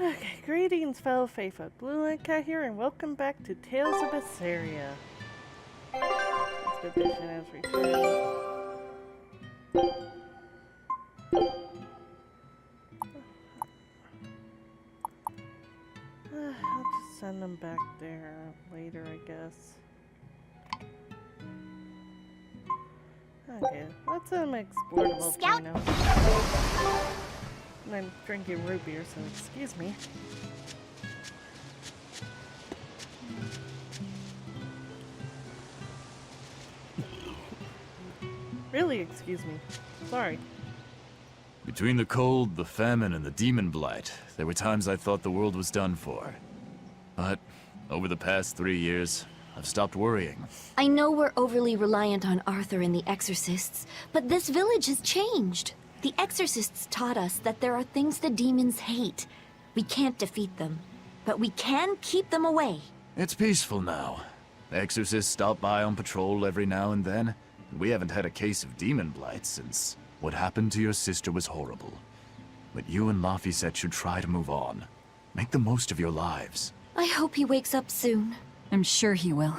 Okay, greetings, fellow faithful. Bluelunacat here, and welcome back to Tales of Berseria. Expedition has returned. I'll just send them back there later, I guess. Okay, let's explore the volcano. And I'm drinking root beer, so excuse me. Really, excuse me. Sorry. Between the cold, the famine, and the demon blight, there were times I thought the world was done for. But over the past 3 years, I've stopped worrying. I know we're overly reliant on Arthur and the Exorcists, but this village has changed. The Exorcists taught us that there are things the demons hate. We can't defeat them, but we can keep them away. It's peaceful now. Exorcists stop by on patrol every now and then. We haven't had a case of demon blight since what happened to your sister was horrible. But you and Laphicet should try to move on. Make the most of your lives. I hope he wakes up soon. I'm sure he will.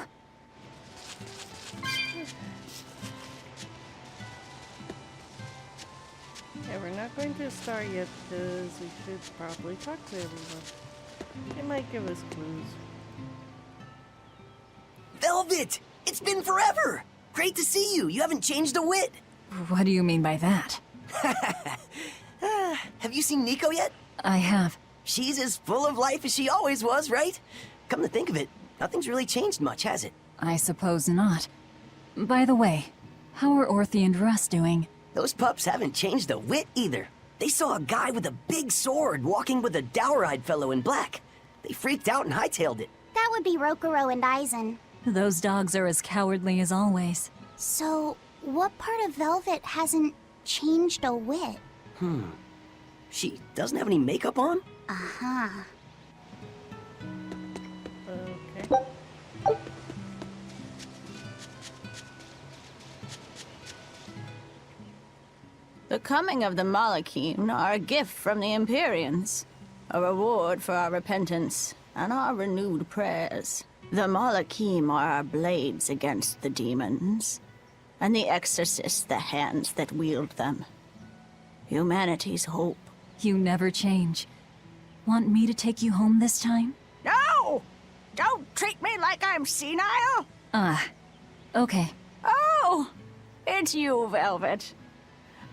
Yeah, we're not going to start yet because we should probably talk to everyone. They might give us clues. Velvet! It's been forever! Great to see you. You haven't changed a whit. What do you mean by that? Have you seen Nico yet? I have. She's as full of life as she always was, right? Come to think of it, nothing's really changed much, has it? I suppose not. By the way, how are Orthy and Russ doing? Those pups haven't changed a whit either. They saw a guy with a big sword walking with a dour-eyed fellow in black. They freaked out and hightailed it. That would be Rokuro and Aizen. Those dogs are as cowardly as always. So, what part of Velvet hasn't changed a whit? She doesn't have any makeup on? Uh-huh. Okay. The coming of the Malachim are a gift from the Empyreans, a reward for our repentance and our renewed prayers. The Malachim are our blades against the demons, and the Exorcists the hands that wield them. Humanity's hope. You never change. Want me to take you home this time? No! Don't treat me like I'm senile! Okay. Oh! It's you, Velvet.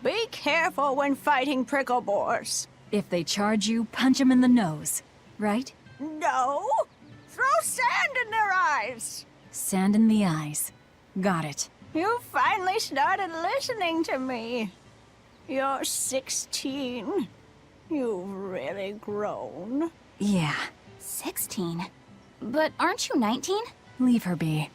Be careful when fighting prickle boars. If they charge you, punch them in the nose, right? No! Throw sand in their eyes! Sand in the eyes. Got it. You finally started listening to me. You're 16. You've really grown. Yeah. 16? But aren't you 19? Leave her be.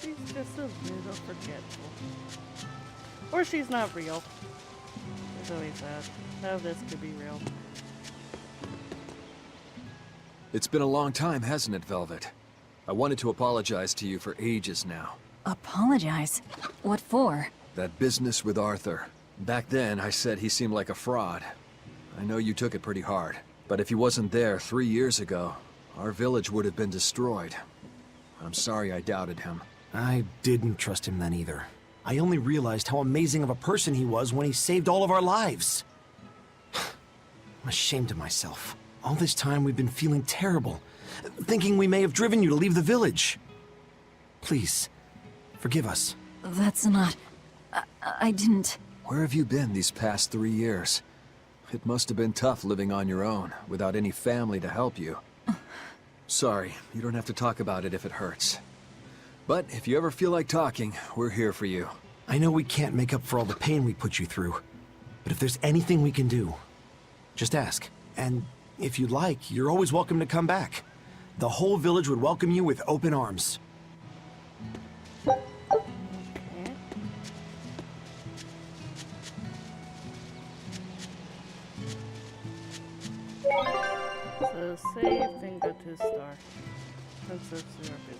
She's just a little forgetful. Or she's not real. There's always that. None of this could be real. It's been a long time, hasn't it, Velvet? I wanted to apologize to you for ages now. Apologize? What for? That business with Arthur. Back then, I said he seemed like a fraud. I know you took it pretty hard. But if he wasn't there 3 years ago, our village would have been destroyed. I'm sorry I doubted him. I didn't trust him then either. I only realized how amazing of a person he was when he saved all of our lives. I'm ashamed of myself. All this time we've been feeling terrible, thinking we may have driven you to leave the village. Please, forgive us. That's not... I didn't... Where have you been these past 3 years? It must have been tough living on your own, without any family to help you. Sorry, you don't have to talk about it if it hurts. But if you ever feel like talking, we're here for you. I know we can't make up for all the pain we put you through, but if there's anything we can do, just ask. And if you'd like, you're always welcome to come back. The whole village would welcome you with open arms. So save, then go to star. That's our business.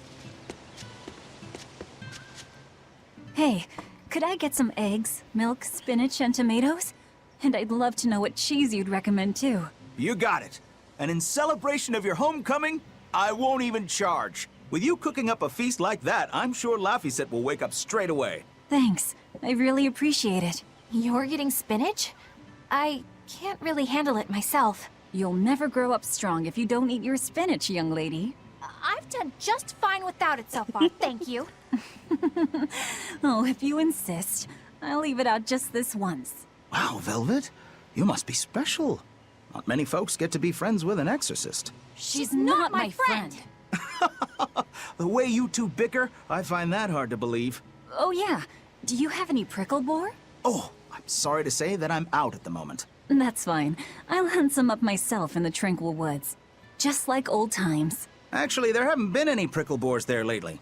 Hey, Could I get some eggs, milk, spinach, and tomatoes? And I'd love to know what cheese you'd recommend too. You got it. And in celebration of your homecoming, I won't even charge. With you cooking up a feast like that, I'm sure Laphicet will wake up straight away. Thanks. I really appreciate it. You're getting spinach? I can't really handle it myself. You'll never grow up strong if you don't eat your spinach, young lady. I've done just fine without it so far, thank you. Oh, if you insist. I'll leave it out just this once. Wow, Velvet. You must be special. Not many folks get to be friends with an exorcist. She's not my friend. The way you two bicker, I find that hard to believe. Oh yeah. Do you have any prickle boar? Oh, I'm sorry to say that I'm out at the moment. That's fine. I'll hunt some up myself in the tranquil woods. Just like old times. Actually, there haven't been any prickle boars there lately.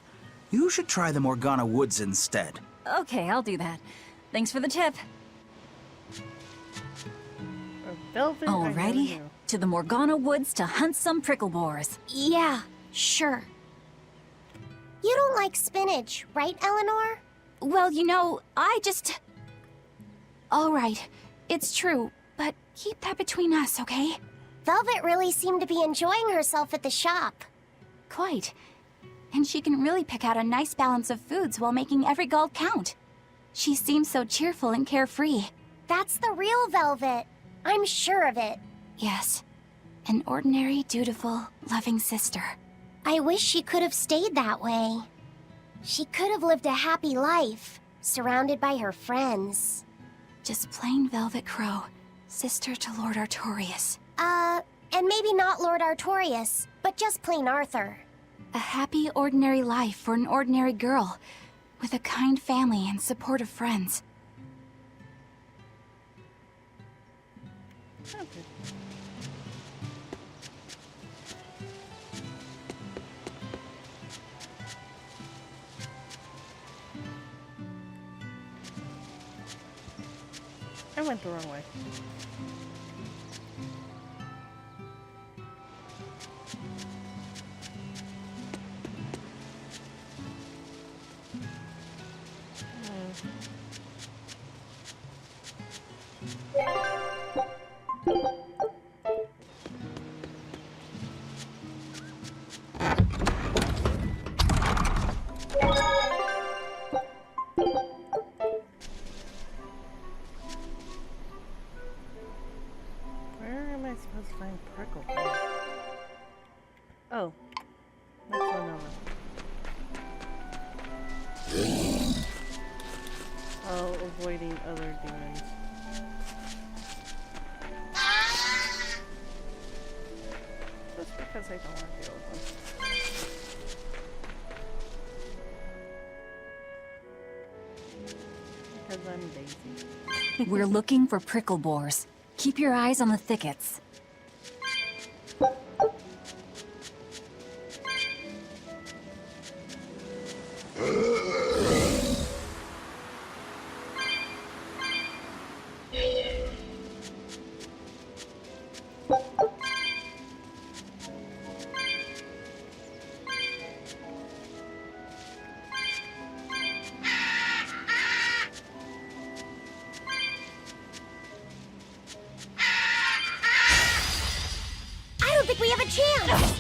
You should try the Morgana Woods instead. Okay, I'll do that. Thanks for the tip. Velvet, I never Alrighty, knew. to the Morgana Woods to hunt some prickle boars. Yeah, sure. You don't like spinach, right, Eleanor? Well, you know, I just... All right, it's true, but keep that between us, okay? Velvet really seemed to be enjoying herself at the shop. Quite. And she can really pick out a nice balance of foods while making every gulp count. She seems so cheerful and carefree. That's the real Velvet. I'm sure of it. Yes, an ordinary, dutiful, loving sister. I wish she could have stayed that way. She could have lived a happy life, surrounded by her friends. Just plain Velvet Crow, sister to Lord Artorias. And maybe not Lord Artorias, but just plain Arthur. A happy, ordinary life for an ordinary girl, with a kind family and supportive friends. Okay. I went the wrong way. Where am I supposed to find prickle? Oh, next one over. Oh, avoiding other demons. Just because I don't want to deal with them. Because I'm Daisy. We're looking for prickle boars. Keep your eyes on the thickets. I don't think we have a chance!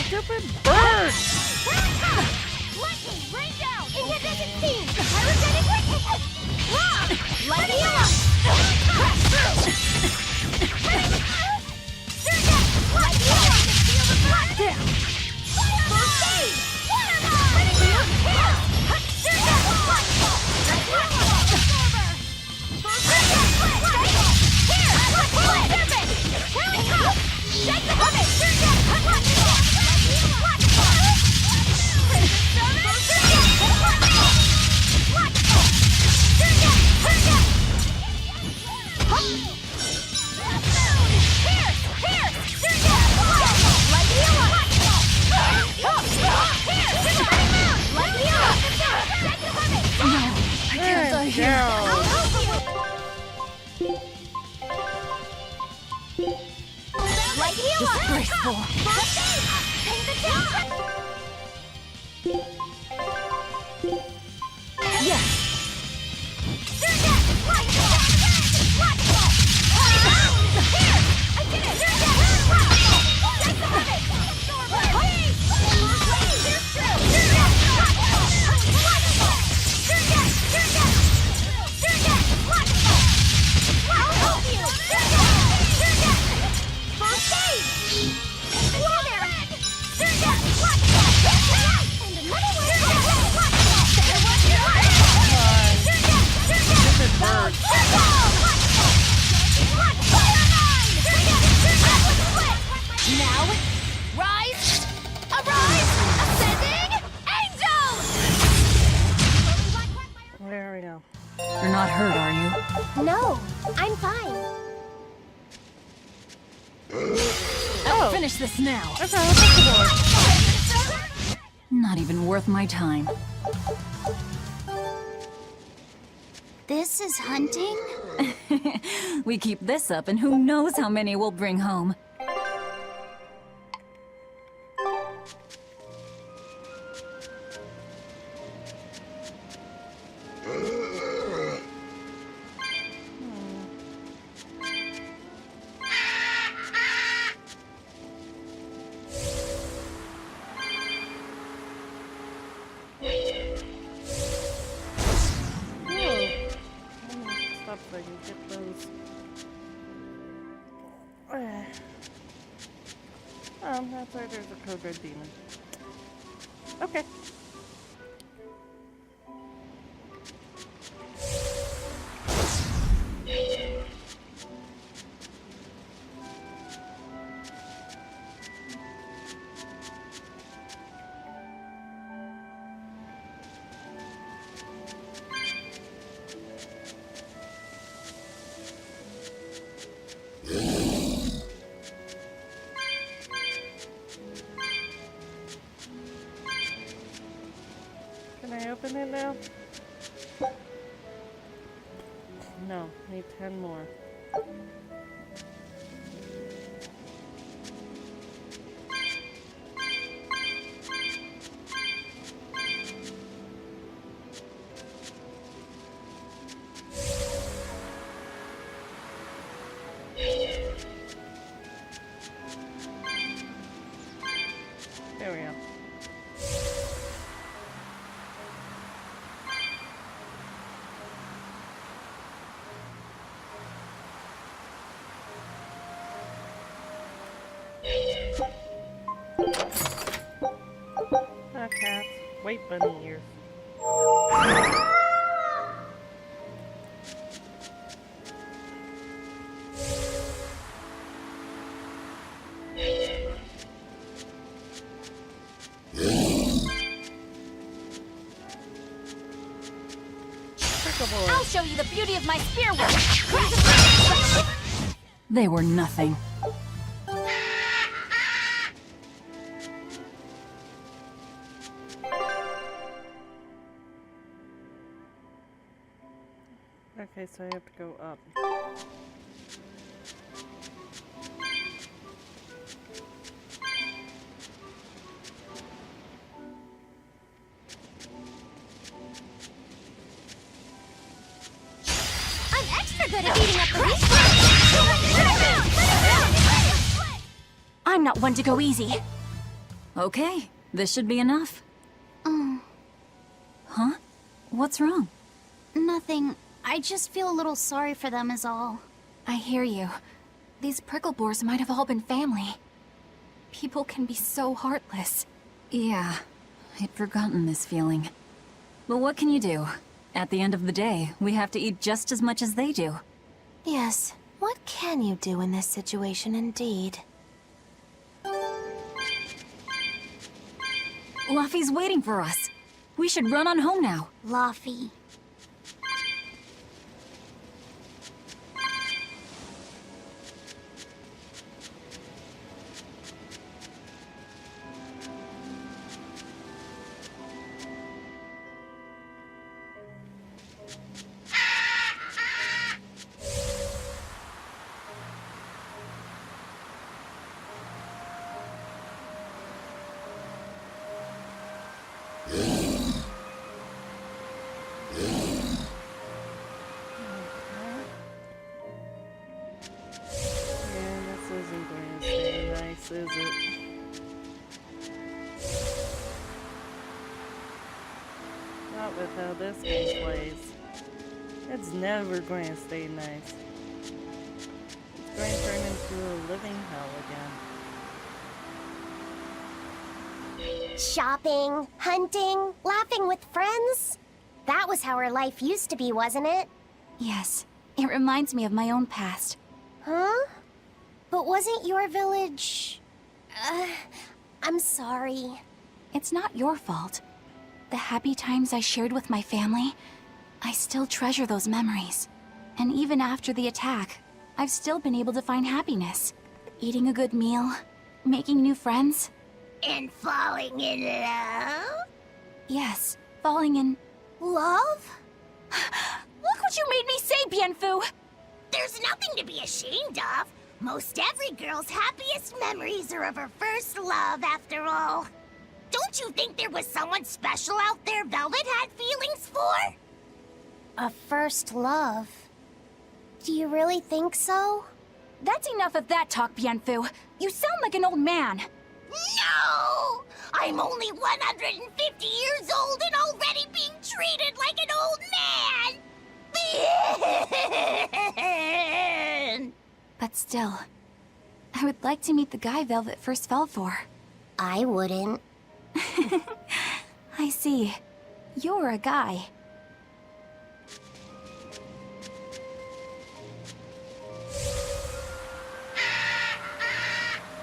Stupid bird! Lightning, rain down! Incandescent steam! Pyrogenic lightning! No, I'm fine. I'll finish this now. Okay, let's take the board. Not even worth my time. This is hunting? We keep this up, and who knows how many we'll bring home. Stop so I can get those. That's right, there's a code red demon. Okay. Can I open it now? No, need 10 more. There we go. Cats. Wait, bunny ears. I'll show you the beauty of my spear work. They were nothing. Okay, so I have to go up. I'm extra good at beating up the weak. I'm not one to go easy. Okay, this should be enough. Huh? What's wrong? Nothing. I just feel a little sorry for them is all. I hear you. These prickle boars might have all been family. People can be so heartless. Yeah, I'd forgotten this feeling. But what can you do? At the end of the day, we have to eat just as much as they do. Yes. What can you do in this situation, indeed? Luffy's waiting for us. We should run on home now. Luffy. Is it? Not with how this game plays. It's never going to stay nice. It's going to turn into a living hell again. Shopping, hunting, laughing with friends. That was how our life used to be, wasn't it? Yes. It reminds me of my own past. Huh? But wasn't your village... I'm sorry. It's not your fault. The happy times I shared with my family, I still treasure those memories. And even after the attack, I've still been able to find happiness. Eating a good meal, making new friends. And falling in love? Yes, falling in... Love? Look what you made me say, Bienfu! There's nothing to be ashamed of. Most every girl's happiest memories are of her first love, after all. Don't you think there was someone special out there Velvet had feelings for? A first love. Do you really think so? That's enough of that talk, Bienfu. You sound like an old man. No! I'm only 150 years old and already being treated like an old man! But still, I would like to meet the guy Velvet first fell for. I wouldn't. I see. You're a guy.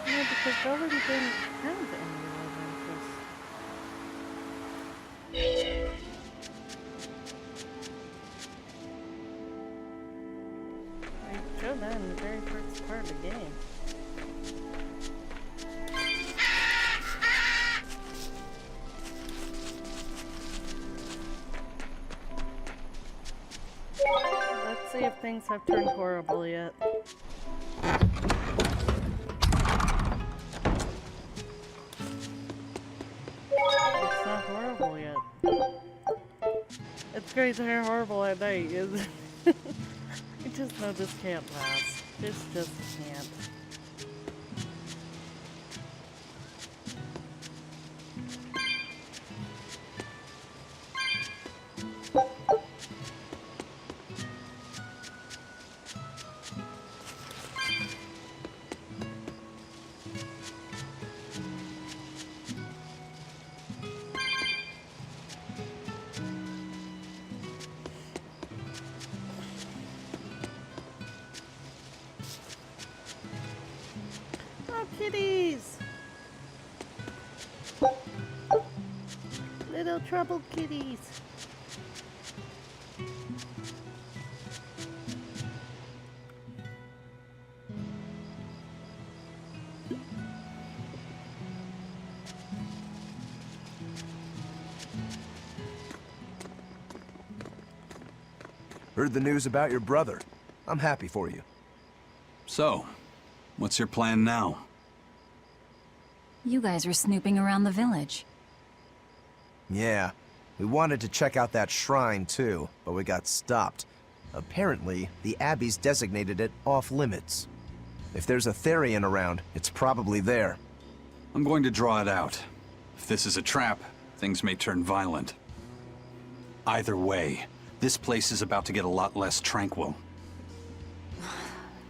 Yeah, because Velvet didn't have any love interest. I showed that in the very first part of the game. Let's see if things have turned horrible yet. It's not horrible yet. It's great to hear horrible at night, isn't it? I just know this can't last. This just can't. Kitties! Little troubled kitties. Heard the news about your brother. I'm happy for you. So, what's your plan now? You guys were snooping around the village. Yeah, we wanted to check out that shrine too, but we got stopped. Apparently, the Abbey's designated it off-limits. If there's a Therian around, it's probably there. I'm going to draw it out. If this is a trap, things may turn violent. Either way, this place is about to get a lot less tranquil.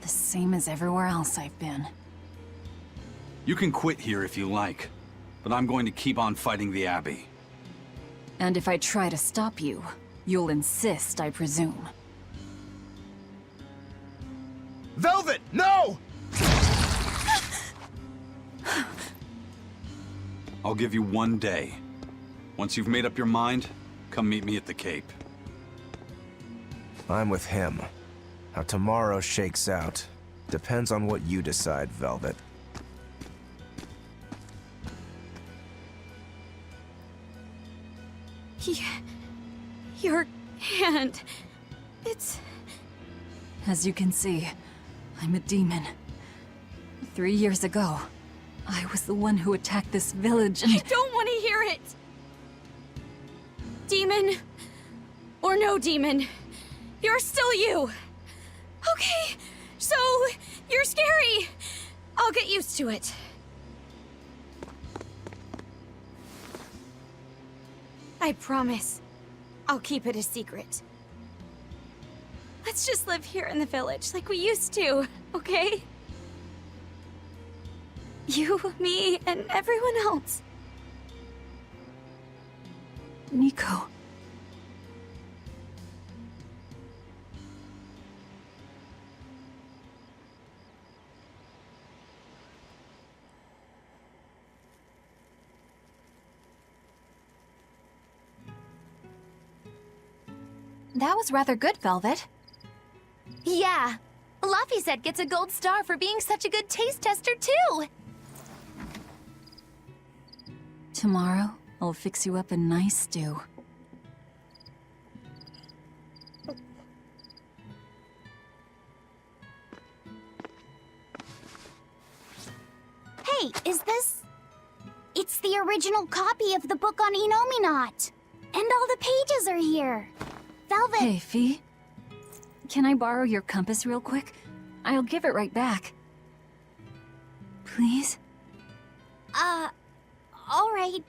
The same as everywhere else I've been. You can quit here if you like, but I'm going to keep on fighting the Abbey. And if I try to stop you, you'll insist, I presume. Velvet, no! I'll give you 1 day. Once you've made up your mind, come meet me at the Cape. I'm with him. How tomorrow shakes out depends on what you decide, Velvet. Your hand... It's... As you can see, I'm a demon. 3 years ago, I was the one who attacked this village and... I don't want to hear it! Demon, or no demon, you're still you! Okay, so you're scary. I'll get used to it. I promise, I'll keep it a secret. Let's just live here in the village like we used to, okay? You, me, and everyone else. Nico. That was rather good, Velvet. Yeah. Laphicet gets a gold star for being such a good taste tester, too! Tomorrow, I'll fix you up a nice stew. Hey, is this... It's the original copy of the book on Enominat. And all the pages are here. Velvet... Hey, Fee. Can I borrow your compass real quick? I'll give it right back. Please? All right.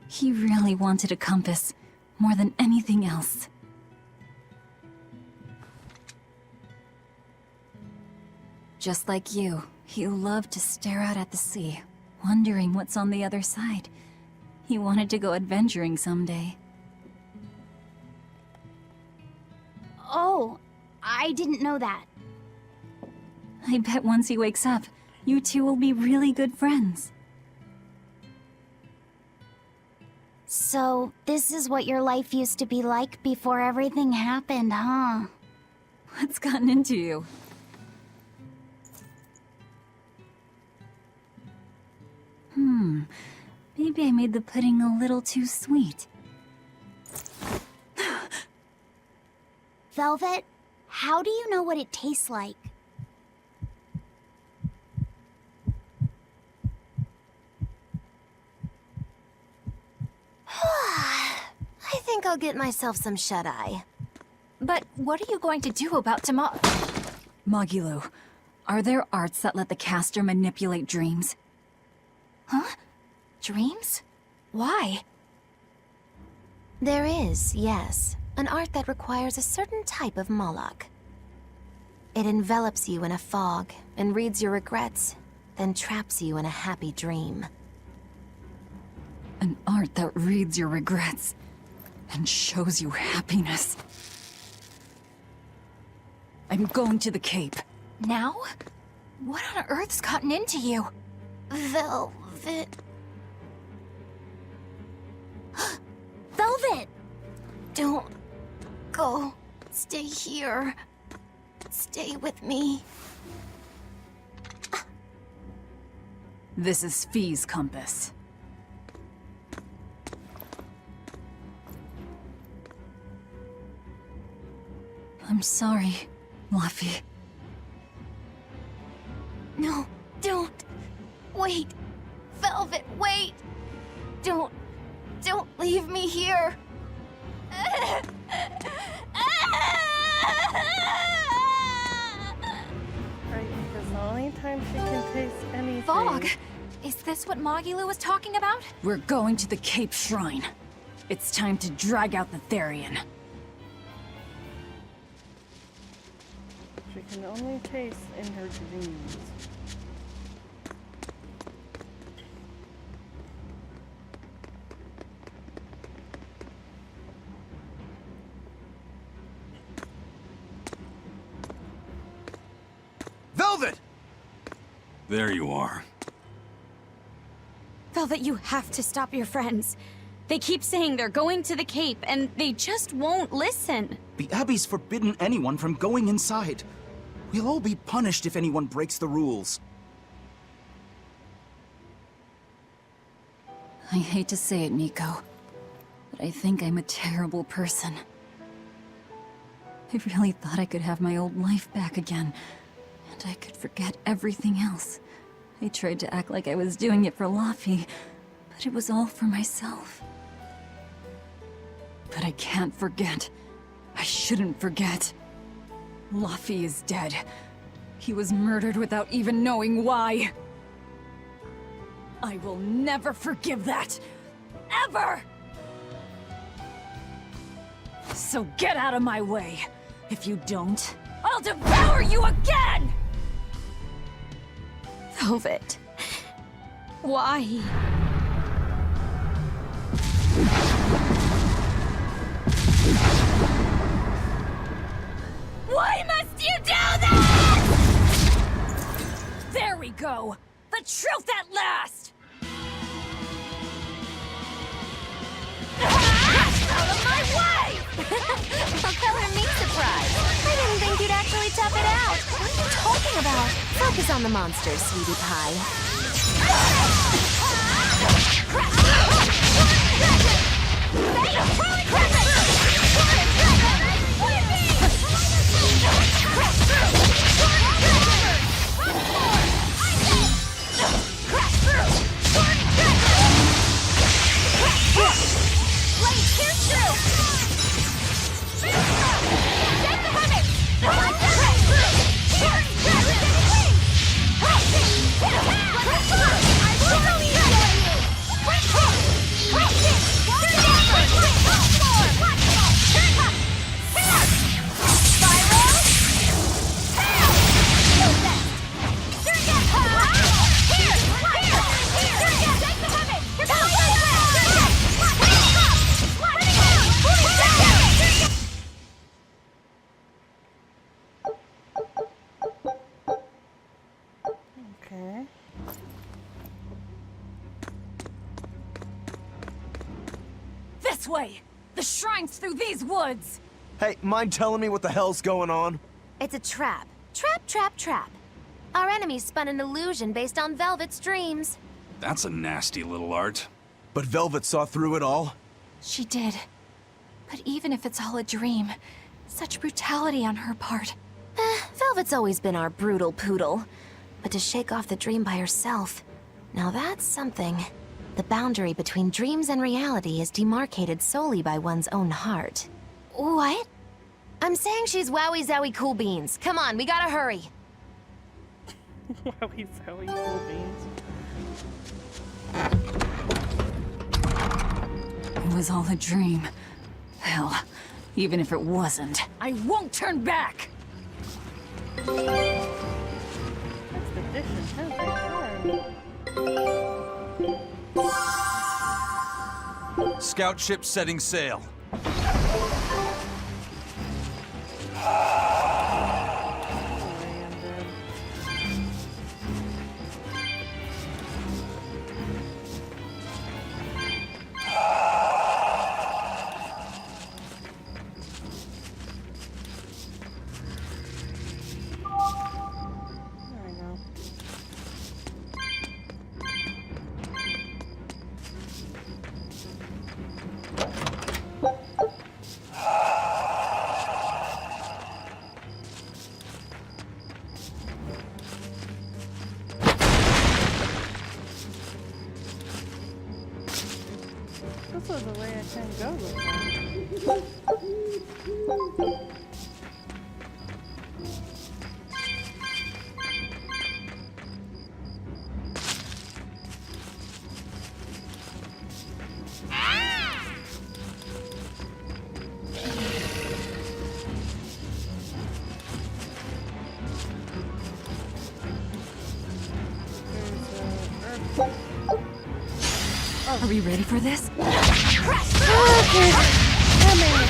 He really wanted a compass, more than anything else. Just like you, he loved to stare out at the sea, wondering what's on the other side. He wanted to go adventuring someday. Oh, I didn't know that. I bet once he wakes up, you two will be really good friends. So, this is what your life used to be like before everything happened, huh? What's gotten into you? Maybe I made the pudding a little too sweet. Velvet, how do you know what it tastes like? I think I'll get myself some shut-eye. But what are you going to do about tomorrow? Magilu, are there arts that let the caster manipulate dreams? Huh? Dreams? Why? There is, yes. An art that requires a certain type of Moloch. It envelops you in a fog and reads your regrets, then traps you in a happy dream. An art that reads your regrets and shows you happiness. I'm going to the Cape. Now? What on earth's gotten into you? Velvet... Velvet! Don't go. Stay here. Stay with me. This is Fee's compass. I'm sorry, Laphie. No, don't. Wait. Velvet, wait. Don't leave me here. Right, because the only time she can taste anything... Fog? Is this what Magilu was talking about? We're going to the Cape Shrine. It's time to drag out the Therian. She can only taste in her dreams. Velvet! There you are. Velvet, you have to stop your friends. They keep saying they're going to the Cape, and they just won't listen. The Abbey's forbidden anyone from going inside. We'll all be punished if anyone breaks the rules. I hate to say it, Nico, but I think I'm a terrible person. I really thought I could have my old life back again, and I could forget everything else. I tried to act like I was doing it for Laphie, but it was all for myself. But I can't forget. I shouldn't forget. Laphie is dead. He was murdered without even knowing why. I will never forgive that. Ever! So get out of my way. If you don't, I'll devour you again! Velvet. Why? Why must you do this? There we go. The truth at last! I'll tell her me surprise. I didn't think you'd actually tough it out. What are you talking about? Focus on the monsters, sweetie pie. Okay. This way! The shrine's through these woods! Hey, mind telling me what the hell's going on? It's a trap. Trap. Our enemy spun an illusion based on Velvet's dreams. That's a nasty little art. But Velvet saw through it all? She did. But even if it's all a dream, such brutality on her part. Velvet's always been our brutal poodle. But to shake off the dream by herself, now that's something. The boundary between dreams and reality is demarcated solely by one's own heart. What? I'm saying she's wowie zowie cool beans. Come on, we gotta hurry. Wowie zowie cool beans. It was all a dream. Hell, even if it wasn't. I won't turn back! Expedition has returned. Scout ship setting sail. This was the way I can go before. Are we ready for this? Okay. That made me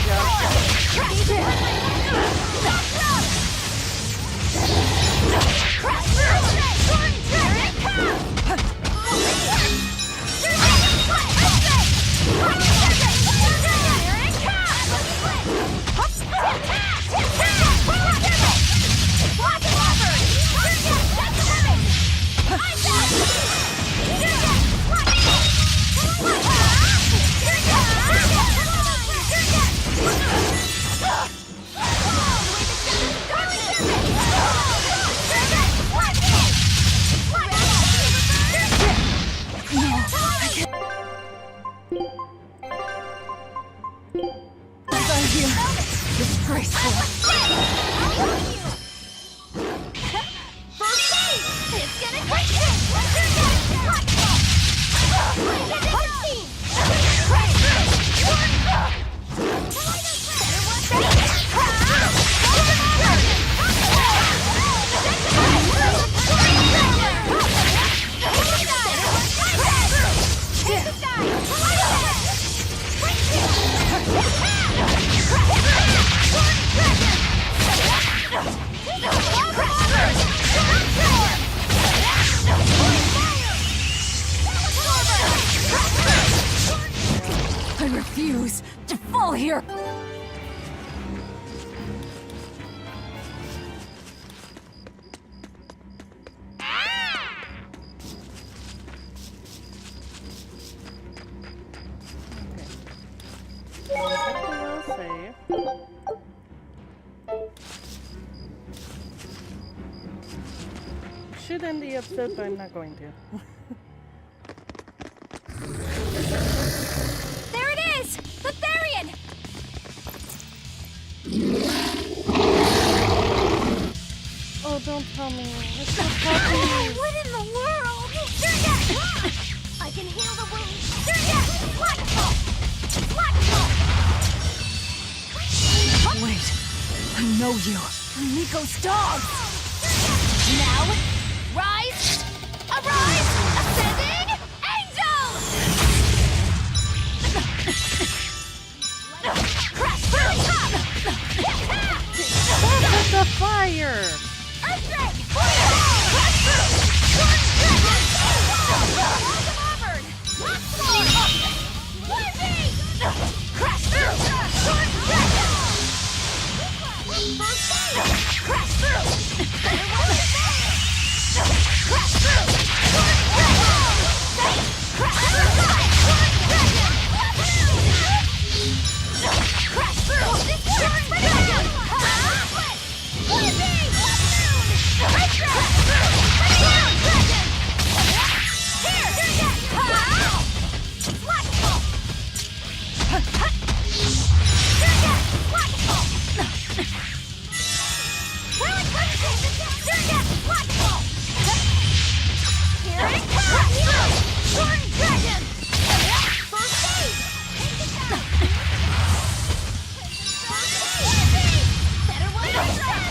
I refuse to fall here! should end the episode, but I'm not going to. There it is! The Therian! Oh, don't tell me. It's the puppies. What in the world? I can heal the wound. Wait, I know you. You're Nico's dog. Now, rise! Arise! Ascending! Angel! Crash through! With the fire! Earthquake! Crash through! One dragon! Crash through! One dragon! Crash through! Crash through! One dragon! Crash through! One dragon! Crash through! One dragon! Blazing! Crash through! One dragon! Here! Flashball! Here it comes! Sword Dragon! First aid! Better one!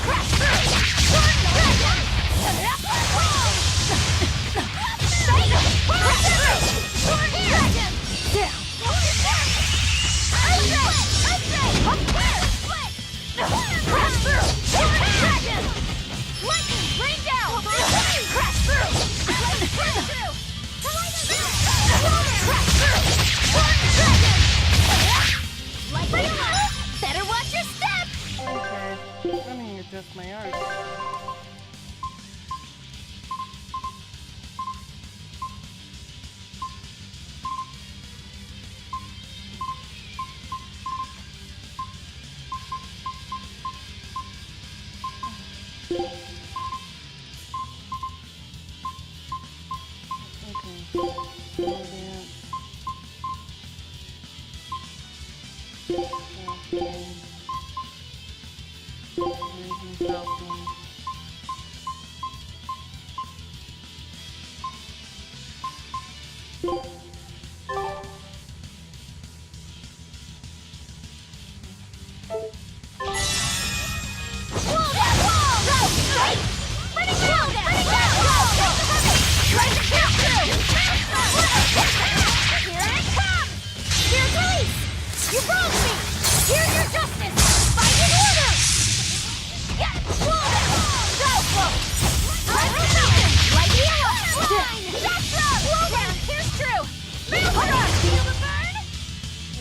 Crash through! Sword Dragon! Crash through! Sword Dragon! Down! Crash through! Sword Dragon! Lightning! Rain down! Crash through! Crash through! Crash through! Sword Dragon! Lightning! Better watch your step! Okay, let me adjust my art.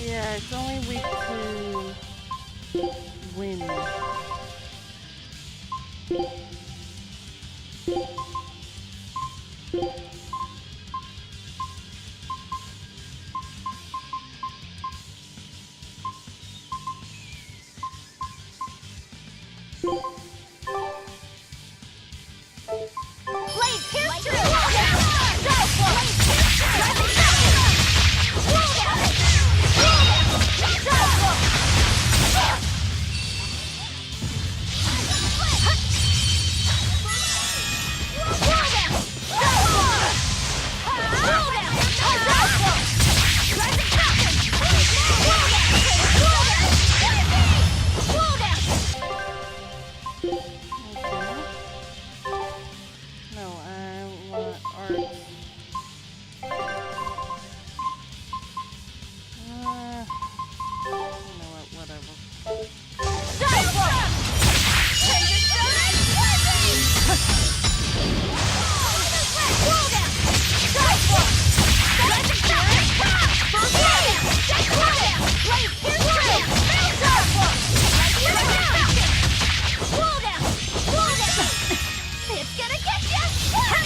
Yeah, it's only weak to wind. It's gonna get you! Come on!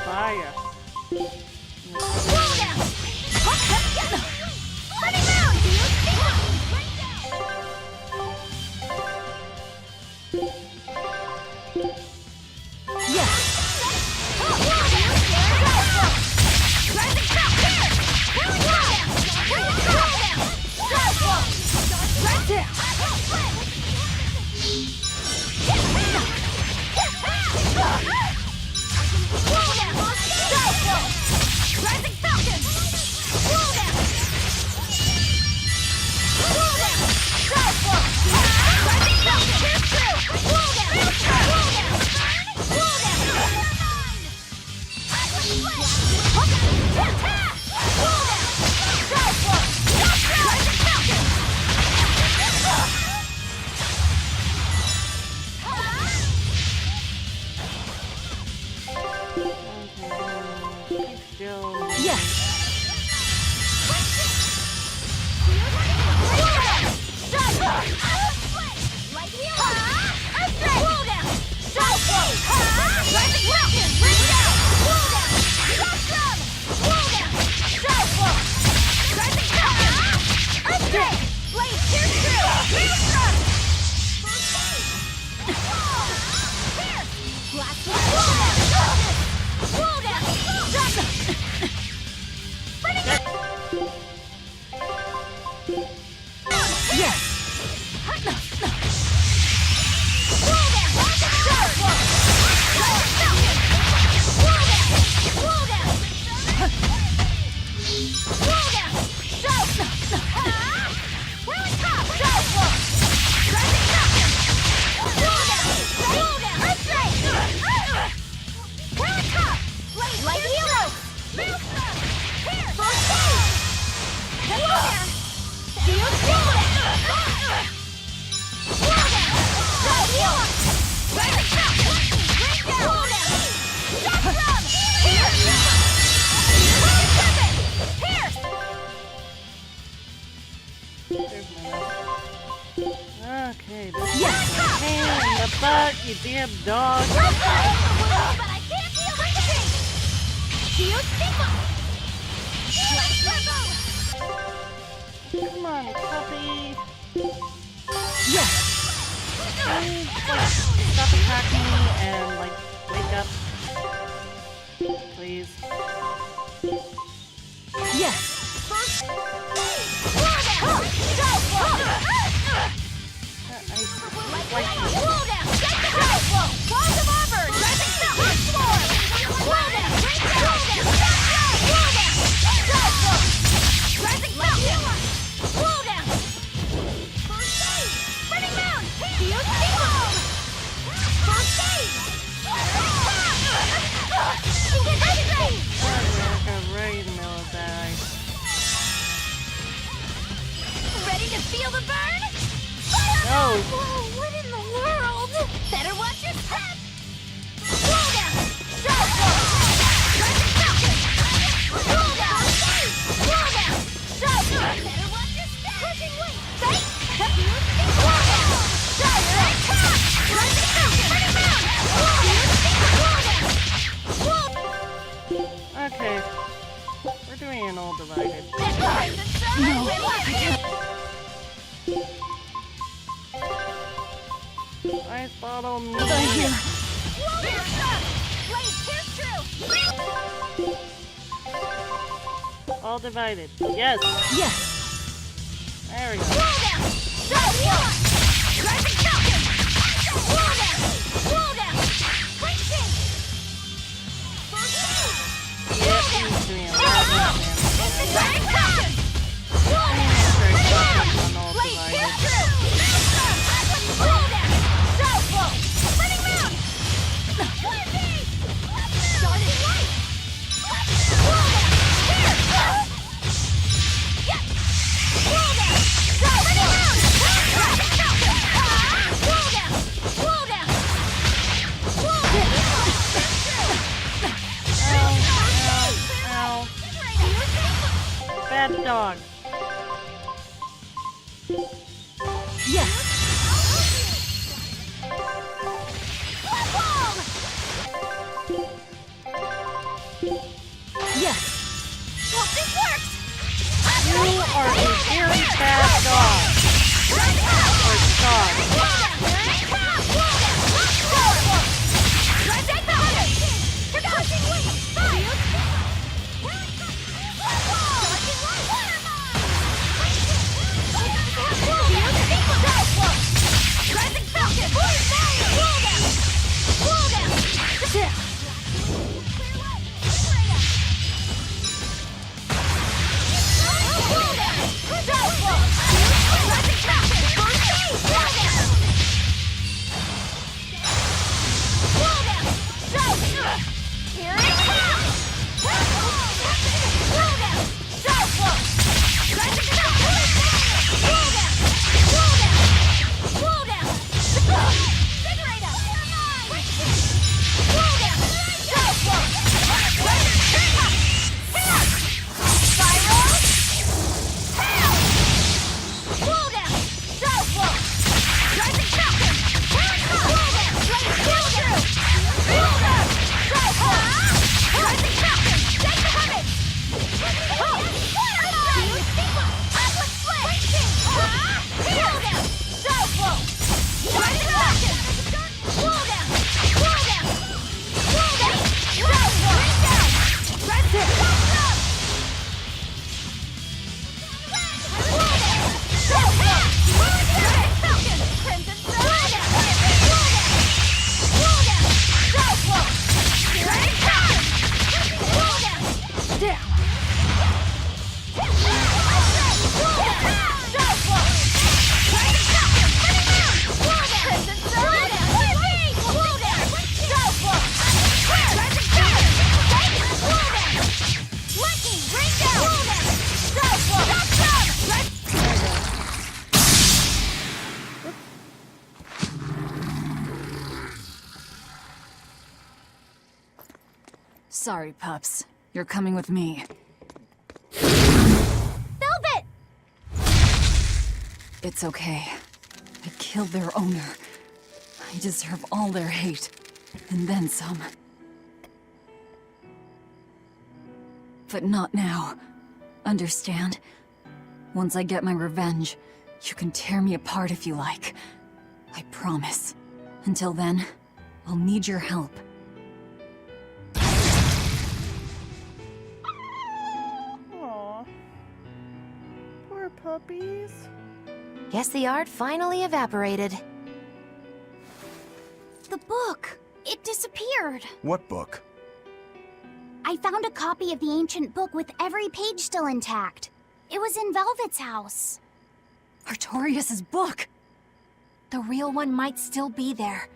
fire. Okay, this is a pain in the butt, you damn dog. Come on, puppy. Yes. Please, like, stop attacking me and, like, wake up. Please. Yes. Right in the middle of that. Ready to feel the burn? No. Whoa, what in the world? Better watch your step. Roll down. Roll down. Roll down. Roll down. Better watch your step. Pushing weight. Right. Roll down. Okay. We're doing an all divided. Ice bottle me. All divided. Yes. Yes. There we go. Yeah, he's doing a lot of damage. On all divided. Ow. Bad dog. Yes! Hope this works! You are a very bad dog. Or dog. Sorry, pups. You're coming with me. Velvet! It's okay. I killed their owner. I deserve all their hate. And then some. But not now. Understand? Once I get my revenge, you can tear me apart if you like. I promise. Until then, I'll need your help. Aw. Poor puppies. Guess the art finally evaporated. The book. It disappeared. What book? I found a copy of the ancient book with every page still intact. It was in Velvet's house. Artorias' book! The real one might still be there.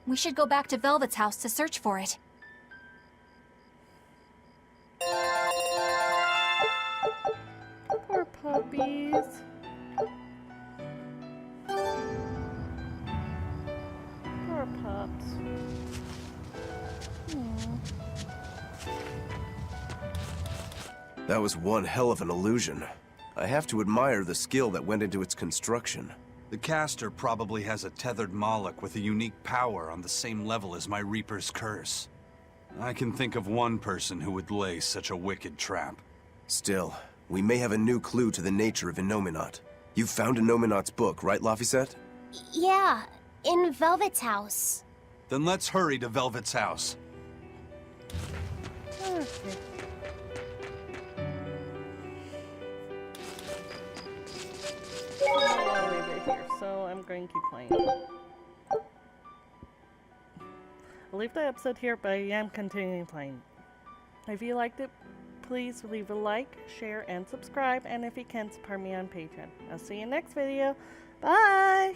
We should go back to Velvet's house to search for it. Poor puppies. Poor pups. That was one hell of an illusion. I have to admire the skill that went into its construction. The caster probably has a tethered Moloch with a unique power on the same level as my Reaper's curse. I can think of one person who would lay such a wicked trap. Still, we may have a new clue to the nature of Innominat. You found Innominat's book, right, Laphicet? Yeah, in Velvet's house. Then let's hurry to Velvet's house. Okay. I'll leave it here, so I'm going to keep playing. I'll leave the episode here, but I am continuing playing. If you liked it, please leave a like, share, and subscribe, and if you can, support me on Patreon. I'll see you next video. Bye!